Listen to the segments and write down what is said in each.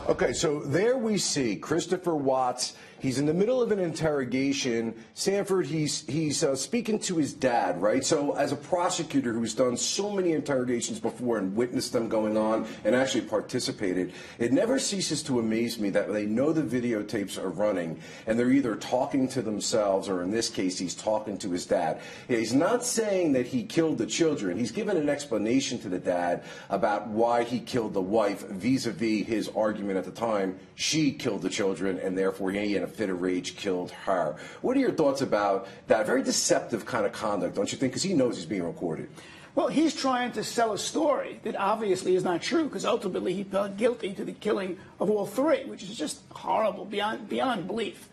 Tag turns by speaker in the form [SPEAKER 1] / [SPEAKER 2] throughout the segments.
[SPEAKER 1] Okay, so there we see Christopher Watts. He's in the middle of an interrogation. Sanford, he's speaking to his dad, right? So as a prosecutor who's done so many interrogations before and witnessed them going on and actually participated, it never ceases to amaze me that they know the videotapes are running and they're either talking to themselves or in this case he's talking to his dad. He's not saying that he killed the children. He's given an explanation to the dad about why he killed the wife vis-a-vis his argument at the time she killed the children and therefore he in a fit of rage killed her. What are your thoughts about that? Very deceptive kind of conduct, don't you think? Because he knows he's being recorded.
[SPEAKER 2] Well, he's trying to sell a story that obviously is not true, because ultimately he pled guilty to the killing of all three, which is just horrible, beyond belief.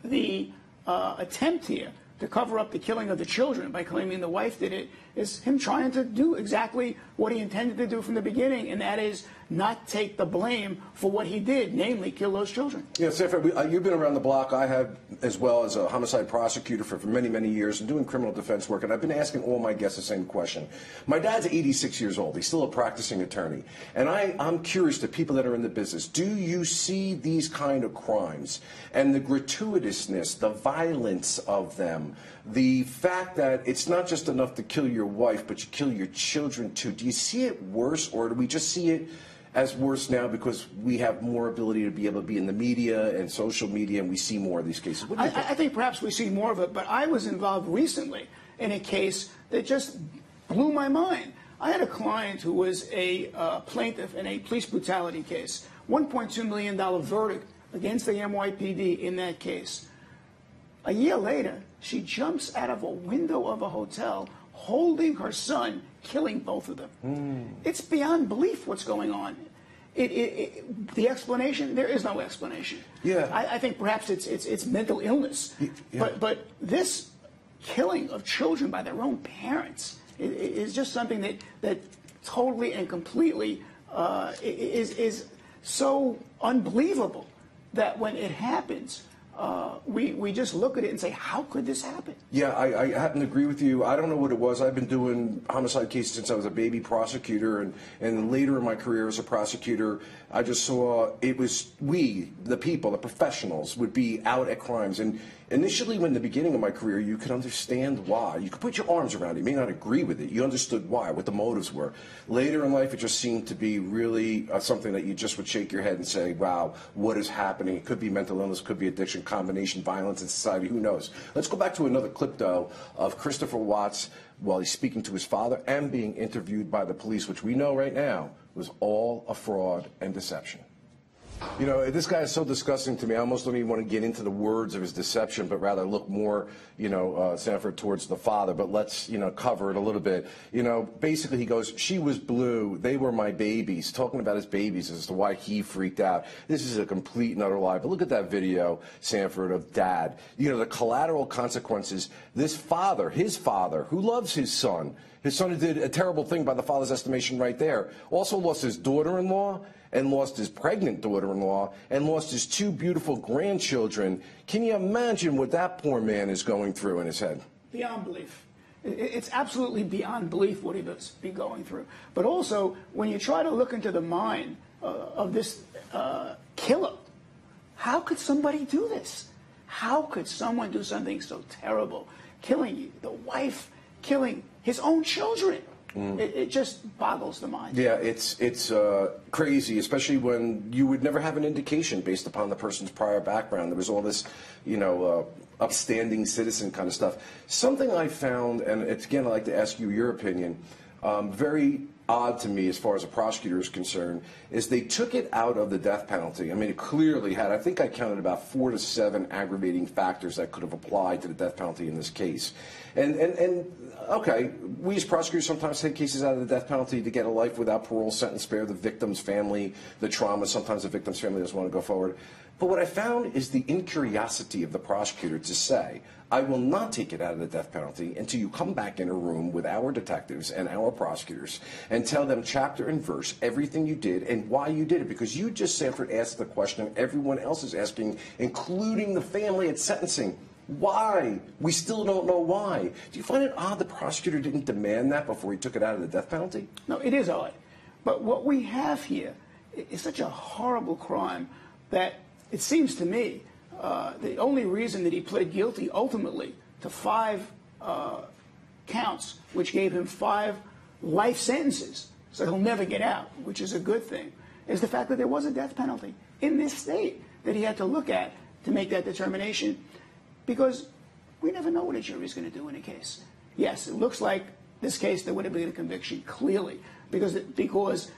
[SPEAKER 2] The attempt here to cover up the killing of the children by claiming the wife did it is him trying to do exactly what he intended to do from the beginning, and that is not take the blame for what he did, namely kill those children.
[SPEAKER 1] Yeah, Sanford, you've been around the block. I have as well, as a homicide prosecutor for many, many years and doing criminal defense work, and I've been asking all my guests the same question. My dad's 86 years old. He's still a practicing attorney. And I'm curious to people that are in the business, do you see these kind of crimes and the gratuitousness, the violence of them, the fact that it's not just enough to kill your wife, but you kill your children too? Do you see it worse, or do we just see it as worse now because we have more ability to be able to be in the media and social media and we see more of these cases? What do you think?
[SPEAKER 2] I think perhaps we see more of it, but I was involved recently in a case that just blew my mind. I had a client who was a plaintiff in a police brutality case, $1.2 million verdict against the NYPD in that case. A year later, she jumps out of a window of a hotel holding her son, killing both of them. It's beyond belief what's going on. The explanation, there is no explanation.
[SPEAKER 1] Yeah.
[SPEAKER 2] I think perhaps it's mental illness. Yeah. But this killing of children by their own parents is just something that totally and completely is so unbelievable that when it happens, we just look at it and say, how could this happen?
[SPEAKER 1] Yeah, I happen to agree with you. I don't know what it was. I've been doing homicide cases since I was a baby prosecutor, and later in my career as a prosecutor, I just saw it was we, the people, the professionals, would be out at crimes. And initially, when the beginning of my career, you could understand why. You could put your arms around it. You may not agree with it. You understood why, what the motives were. Later in life, it just seemed to be really something that you just would shake your head and say, wow, what is happening? It could be mental illness, could be addiction, combination, violence in society, who knows? Let's go back to another clip, though, of Christopher Watts while he's speaking to his father and being interviewed by the police, which we know right now was all a fraud and deception. You know, this guy is so disgusting to me. I almost don't even want to get into the words of his deception, but rather look more, Sanford, towards the father. But let's, cover it a little bit. Basically he goes, she was blue. They were my babies, talking about his babies as to why he freaked out. This is a complete and utter lie. But look at that video, Sanford, of dad. The collateral consequences. This father, his father, who loves his son who did a terrible thing by the father's estimation right there, also lost his daughter-in-law and lost his pregnant daughter-in-law and lost his two beautiful grandchildren. Can you imagine what that poor man is going through in his head?
[SPEAKER 2] Beyond belief. It's absolutely beyond belief what he must be going through. But also, when you try to look into the mind of this killer, how could somebody do this? How could someone do something so terrible? Killing the wife, killing his own children. It just boggles the mind.
[SPEAKER 1] Yeah, it's crazy, especially when you would never have an indication based upon the person's prior background. There was all this, upstanding citizen kind of stuff. Something I found, and again, I'd like to ask you your opinion, very odd to me as far as a prosecutor is concerned, is they took it out of the death penalty. I mean, it clearly had, I think I counted about 4 to 7 aggravating factors that could have applied to the death penalty in this case. And okay, we as prosecutors sometimes take cases out of the death penalty to get a life without parole sentence, spare the victim's family the trauma. Sometimes the victim's family doesn't want to go forward. But what I found is the incuriosity of the prosecutor to say, I will not take it out of the death penalty until you come back in a room with our detectives and our prosecutors and tell them chapter and verse everything you did and why you did it. Because you just, Sanford, asked the question everyone else is asking, including the family at sentencing. Why? We still don't know why. Do you find it odd the prosecutor didn't demand that before he took it out of the death penalty?
[SPEAKER 2] No, it is odd. But what we have here is such a horrible crime that it seems to me the only reason that he pled guilty ultimately to 5 counts, which gave him 5 life sentences, so he'll never get out, which is a good thing, is the fact that there was a death penalty in this state that he had to look at to make that determination, because we never know what a jury's going to do in a case. Yes, it looks like this case there would have been a conviction, clearly, because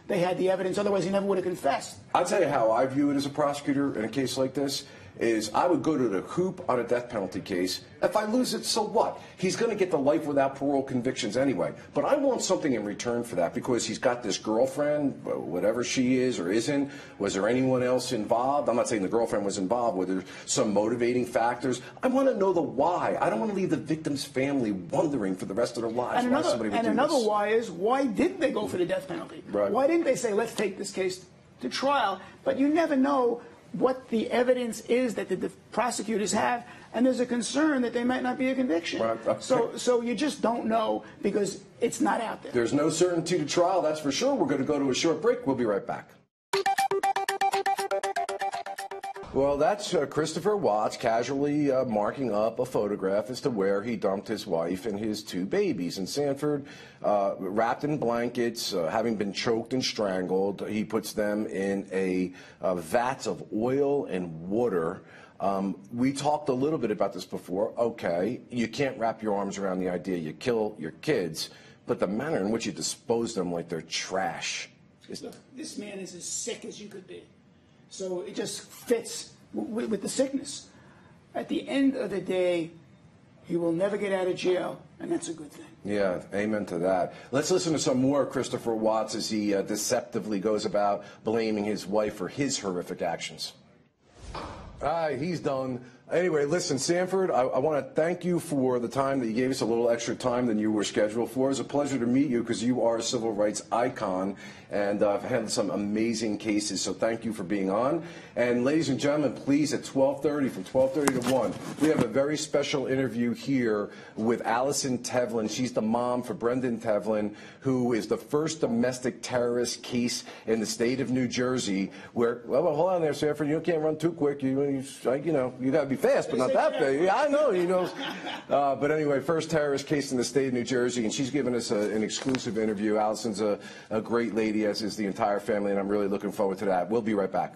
[SPEAKER 2] they had the evidence. Otherwise, he never would have confessed.
[SPEAKER 1] I'll tell you how I view it as a prosecutor in a case like this. Is I would go to the hoop on a death penalty case. If I lose it, so what? He's going to get the life without parole convictions anyway. But I want something in return for that, because he's got this girlfriend, whatever she is or isn't. Was there anyone else involved? I'm not saying the girlfriend was involved. Were there some motivating factors? I want to know the why. I don't want to leave the victim's family wondering for the rest of their lives why somebody would do this.
[SPEAKER 2] And another why is, why didn't they go for the death penalty?
[SPEAKER 1] Right.
[SPEAKER 2] Why didn't they say, let's take this case to trial? But you never know what the evidence is that the prosecutors have, and there's a concern that there might not be a conviction.
[SPEAKER 1] Right.
[SPEAKER 2] So you just don't know, because it's not out there.
[SPEAKER 1] There's no certainty to trial, that's for sure. We're going to go to a short break. We'll be right back. Well, that's Christopher Watts casually marking up a photograph as to where he dumped his wife and his 2 babies in Sanford, wrapped in blankets, having been choked and strangled. He puts them in a vats of oil and water. We talked a little bit about this before. Okay, you can't wrap your arms around the idea you kill your kids, but the manner in which you dispose them like they're trash.
[SPEAKER 2] Look, this man is as sick as you could be. So it just fits with the sickness. At the end of the day, he will never get out of jail, and that's a good thing.
[SPEAKER 1] Yeah, amen to that. Let's listen to some more Christopher Watts as he deceptively goes about blaming his wife for his horrific actions. All right, he's done. Anyway, listen, Sanford, I want to thank you for the time that you gave us, a little extra time than you were scheduled for. It was a pleasure to meet you, because you are a civil rights icon, and I've had some amazing cases, so thank you for being on. And ladies and gentlemen, please, at 12:30, from 12:30 to 1, we have a very special interview here with Allison Tevlin. She's the mom for Brendan Tevlin, who is the first domestic terrorist case in the state of New Jersey, where, well, hold on there, Sanford, you can't run too quick. You got to be fast, but not that fast. Yeah, I know, you know. But anyway, first terrorist case in the state of New Jersey, and she's given us an exclusive interview. Allison's a great lady, as is the entire family, and I'm really looking forward to that. We'll be right back.